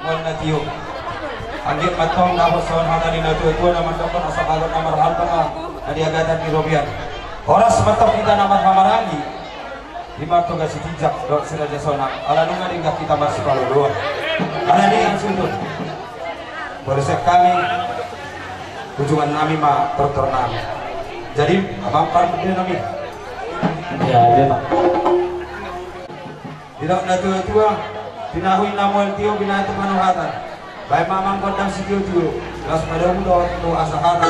kon na tiyo. Anggit matong dapat son hata ni natu itu nama dokter asa kagot nomor haltama dari agatan di Robian. Oras matong kita nama hamarangi. Lima tugas tijak dok siraja sona. Ala nunga ringga kita masuk kalau dua. Ala ni yang sundut. Bersek kami tujuan kami mah terternam. Jadi abang par begini kami. Ya, dia Pak. Tidak natu tua. Dinahui namuel tio binatu panuhatan. Baik mamang kodang si tio tio. Las pada muda tu asahana.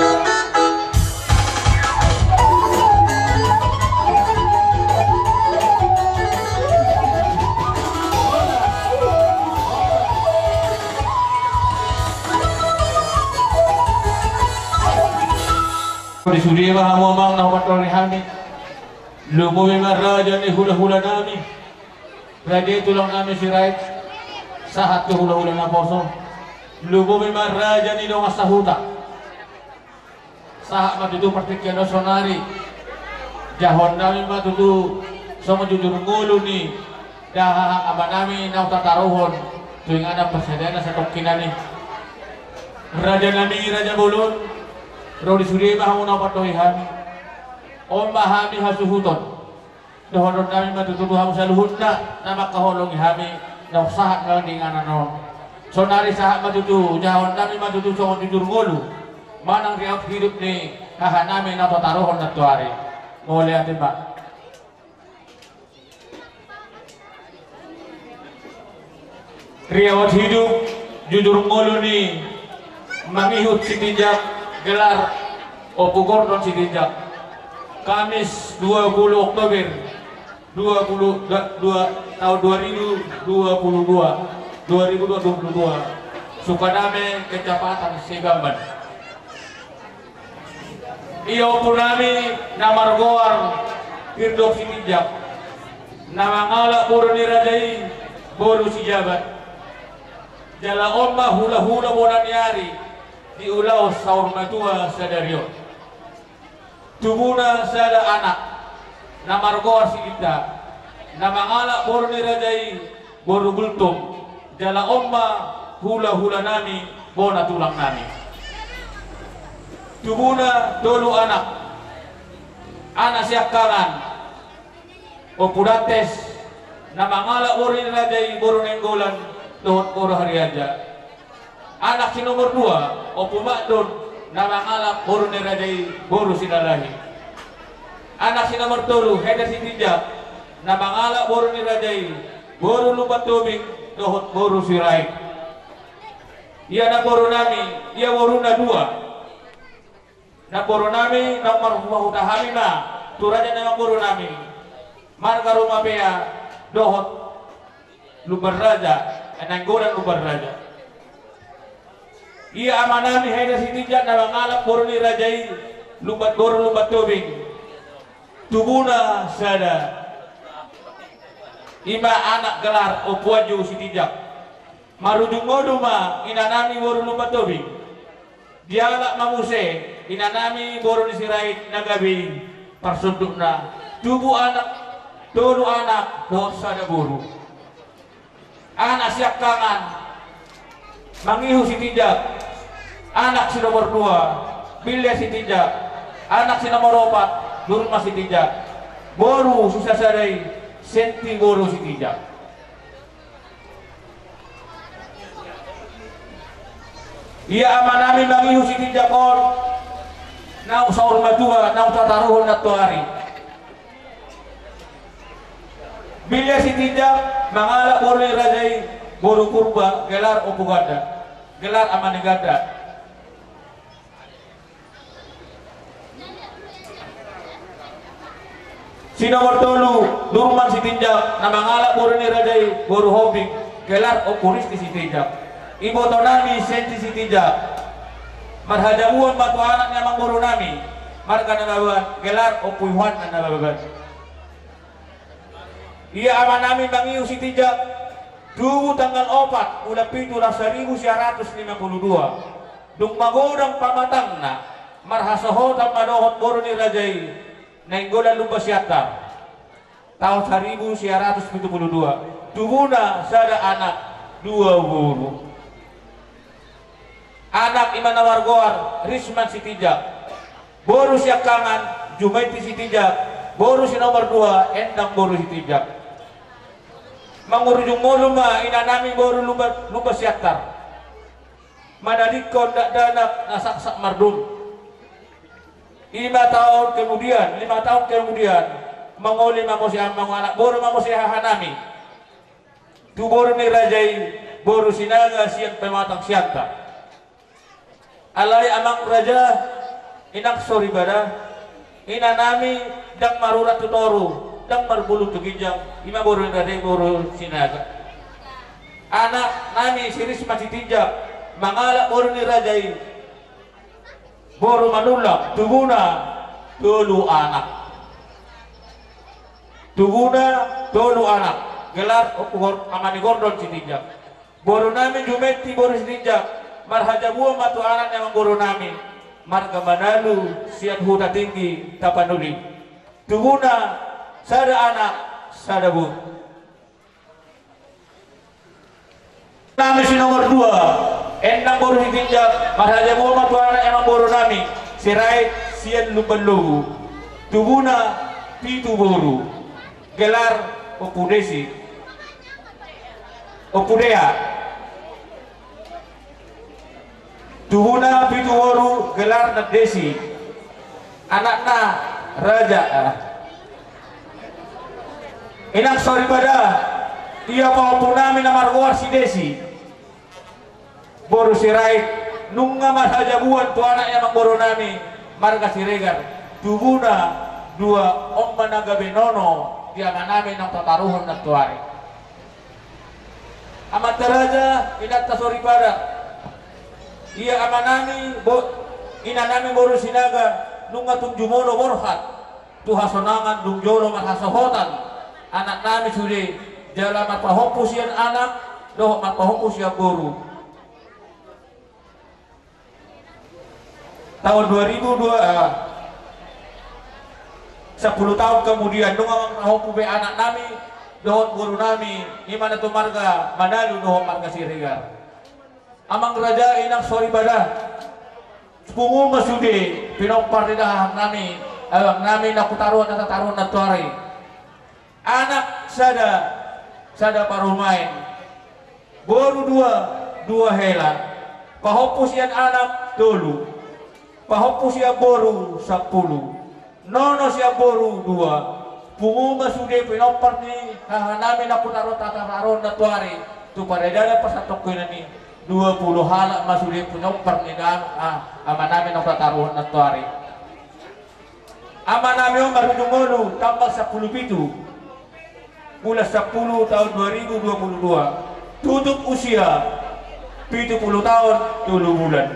Disudi mah mamang na patol ni Hamid. Lumoy nga raja ni hula-hula nami. Raja tulang nami si Rait. Sahat tu hula-hula na poso. Lumoy nga raja ni dong asahuta. Sahat matutu partikyan sonari. Jahon nami matutu sama jujur ngulu ni. Dah aba nami na tataruhon. Tuwing anak presiden sa tokinan ni. Raja nami raja bulun. Rodi suri bahamu na patoihan om bahami hasuhuton dohon nami matututu hamu saluhutna nama kaholong hami na usahat kang dinganan non sonari sahat matutu jahon nami matutu songon jujur ngulu manang riaut hidup ni haha nami na totarohon na tuari boleh atin Pak. Riaut hidup jujur ngulu ni mangihut sitijak gelar Opu Gordon Sidinjak Kamis 20 Oktober 22 tahun 2022 Sukadame Kecamatan Segamban. Iyo punami namar goar Hirdok Sidinjak nama ngalak buru nirajai boru si jabat jala omba hula-hula bonan yari di ulau saur matua sadario tubuna sada anak namar goar si kita nama ngalak boru nirajai boru gultum jala omba hula-hula nami bona tulang nami tubuna dolu anak siak kalan Opudates nama ngalak boru nirajai boru nenggolan dohon boru hari aja anak si nomor 2 Opu Makdun nama ngalap boru nerajai boru sinalahi anak si nomor 3 Heda Sintijak nama ngalap boru nerajai boru lubat tubing dohot boru sirai ia na boru nami ia boru na 2 na boru nami nomor mahutahami na turaja nama boru nami marga rumah bea dohot lubar raja enanggoran lubar raja ia amanami Heda Sintijak na ngalap boru ni rajai lumbat boru lumbat tubing tubuna sada 5 anak gelar Opuaju Sintijak marujung moduma inanami boru lumbat tubing dialak mamuse inanami boru ni sirait nagabi parsundukna tubuh anak tolu anak doh sada boru anak siap kangan mangihu Sintijak anak si nomor 2 Bilya Sintijak anak si nomor 4 Nurma Sintijak boru susah sadai senti boru Sintijak ia amanami mangihu Sintijak on nau saur matua nau tataruhun natuari Bilya Sintijak mangalak boru rajai boru purba gelar Opu Ganda gelar Amane Ganda si nomor 3 Nurman Sintijak nama ngalak boru ni rajai boru hobing gelar Opu Risti Sintijak ibu tonami Senti Sintijak marhadamuan batu anak namang boru nami marga nagawan gelar Opu Iwan nagawan ia amanami mangiu Sintijak Dugu tanggal 4 udah pitu rasa 1952 dung magodang pamatangna marhasohotan madohot boru ni rajai nenggolan lupa siatar tahun 1972 tubuna sada anak 2 boru anak Imana Wargoar Risman Sitijak, boru siak kangan Jumaiti Sitijak, boru si nomor 2 Endang boru Sitijak. Mangurujung moluma inanami boru luba siatar. Manadikon dak danak nasaksak mardum. 5 tahun kemudian mangoli mamosi amang anak boru mamosi hahanami. Tu boru ni rajai boru sinaga siang pematang sianta. Alai amang raja inak sori bada ina nami dang marurat tutoru dang marbulu tugijang ima boru rajai boru sinaga. Anak nami siris masih tijak mangalak boru ni rajai boru manulak tuguna tulu anak gelar amani gordon sitijak boru nami jumeti boru sitijak marhajabuah matu anak yang boru nami marga manalu sian huda tinggi tapanuli tuguna sada anak sada bu nami si nomor 2 endang boru sitijak marhajabuah matu anak yang boru nami sirait sian lupan lugu tuguna pitu boru gelar opudea tuguna pitu boru gelar nadesi anakna raja inak sori pada ia paupunami namar goar si desi boru sirait nunga marhajabuan tu anak yang boru nami marga siregar tuguna 2 om managa benono dia manami nang tataruhon na tuari amat raja inak tasori pada ia amanami inanami boru sinaga nunga tungjumono borhat tuhasonangan dungjono marhasohotan anak nami sude jala mapahopus yan anak doh mapahopus yan boru tahun 2002 10 tahun kemudian nunga mahopu be anak nami dohon boru nami imana tu marga manalu dohon marga siregar amang raja inak sori badah pungu masude pinompar dah nami awang nami nakutaruan na tataruan na tuari anak sada parumain boru 2 hela pahopus yan anak tolu pahopus yan boru 10 nono siya boru 2 pungu masude pinompar ni nami nakutaruan tataruan na tuari tu paredala pasatok ko na ni 20 halak masude pinompar ni amanami nakutaruan na tuari amanami yung marunungolu tambah 10 pitu mula 10 tahun 2022 tutup usia 70 tahun 7 bulan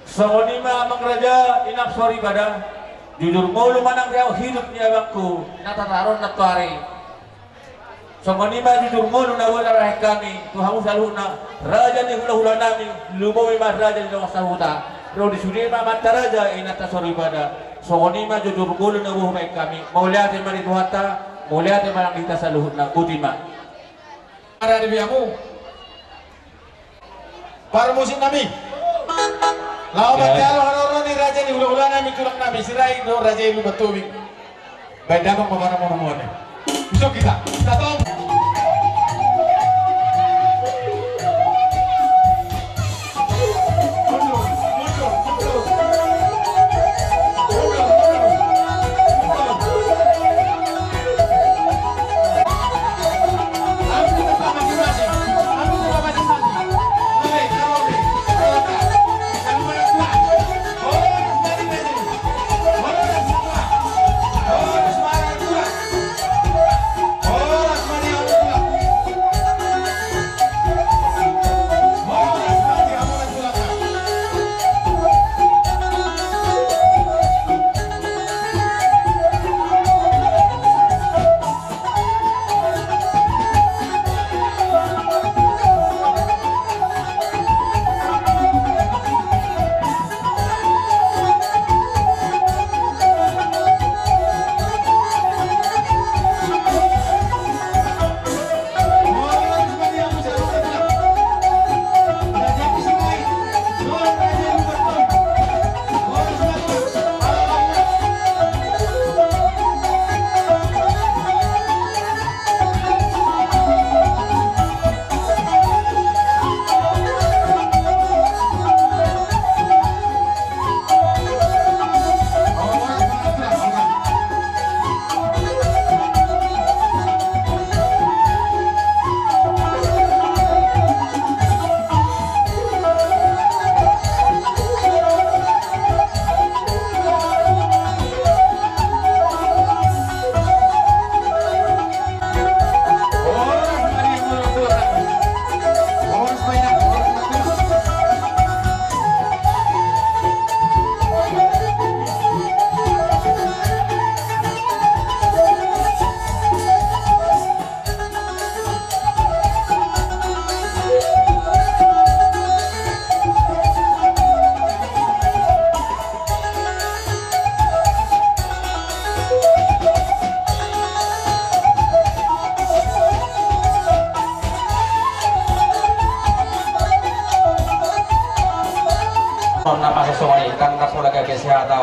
songonima amang raja inak sori pada jujur mulu manang riau hidup ni abangku natataron na tuari songonima jujur mulu na wala rahik kami tuhamu saluna raja ni hula-hula nami lumawi mas raja ni lawas sahuta ro di sudima manta raja inata sori pada songonima jujur mulu na rahik kami mauliati mani tuhata mauliati manang kita saluhut na utima ada di biamu para musim nami lawan batalo hanoro ni raja ni hula-hula nami tulak nami sirai do raja ibu batubing benda bang pemana mono-mono besok kita tahu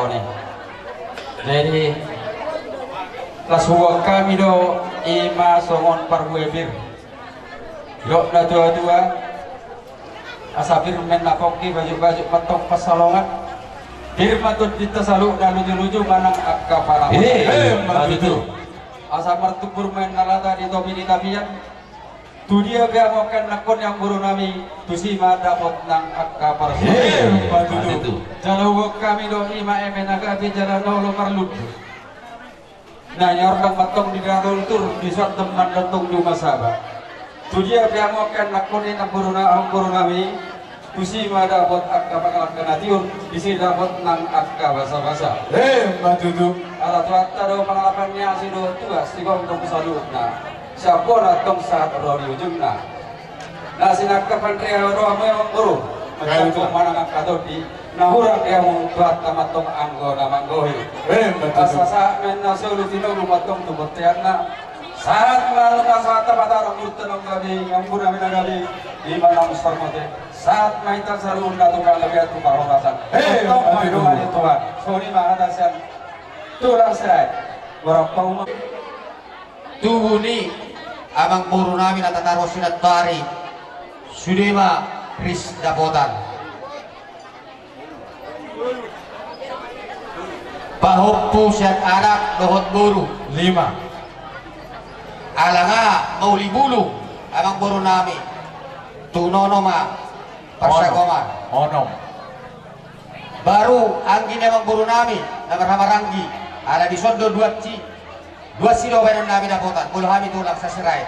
Roni. Jadi kelas huwag kami do ima songon parbuebir. Yo na dua-dua asabir men nakoki baju-baju matong pasalongan. Firman tuh kita selalu dan lucu-lucu manang akka para. Itu. Asa martubur main nalata di topi di tabian. Tu dia beamokan nakon yang buru nami tusima dapat nang akka para. Itu. Kalau kami do ima emenaga bicara nolo perlu. Nah nyorang matong di garul tur di suat teman datang di masaba. Tu dia beamokan nakon yang buru nami tusima dapat akka para tiur di sini dapat nang akka basa-basa. Matutu. Alat waktu do pengalamannya si do tugas di kongkong salutna. Siapa natong saat rodi ujungna. Nah sinak kepantria roh memang buru. Macam mana ngangkat di nahurang dia membuat tamatong anggona manggohi. Asasa men nasulu tino matong tubutiana. Saat malu saat tamataro murtenong gabi ngampuna minagabi di mana mustarmote. Saat maitan salun datukang lebih atu parorasan. Tong maidungan Tuhan. Soni mangatasan tulang serai. Warapau Tubuni amang buru namin at tataro sinatari Sudema Chris Dapotan Pahoppo siyat anak dohot buru 5. Alanga maulibulu amang buru namin Tunono ma Parsagoman Onom. baru anggi amang buru namin Namarhamaranggi ala di sondo 2 silo benon namin Dapotan bulu kami tulak sa siray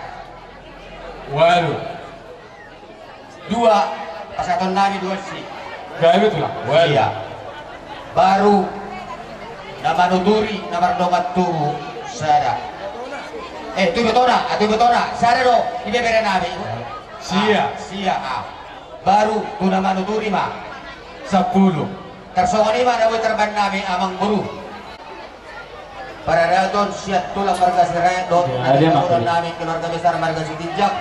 8. 2 pasaton namin 2 si Gaya itu lah. iya baru namanuduri namardomat tubu sada tu betona sada do ibebere namin Sia. baru tu namanuduri ma 10. tersongoni ma nawi terban namin amang buru para daton siat tulang marga siray do namun namin keluarga besar marga Sitijak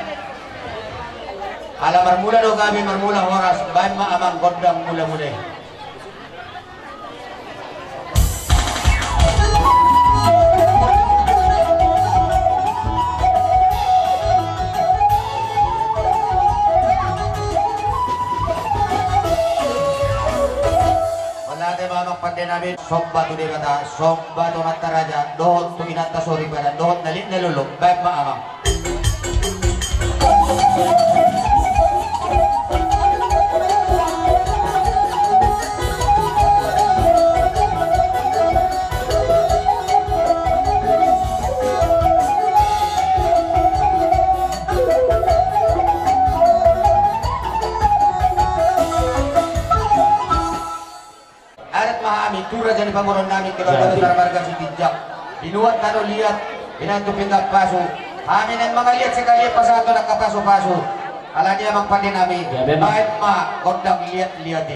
ala marmula do kami marmula horas baik ma amang gondang mula-mula mamang pandai namin somba tu dia kata somba tu nata raja dohot tu inata sori pada dohot nalit nalulok baik ma amang tura jadi pamoron namin keluarga besar marga Sitijak binuat tano lihat binantu pinggap paso amin ang mga lihat sekali pasato nakapaso-paso ala niya mang pandin namin baik ma kondang lihat-lihat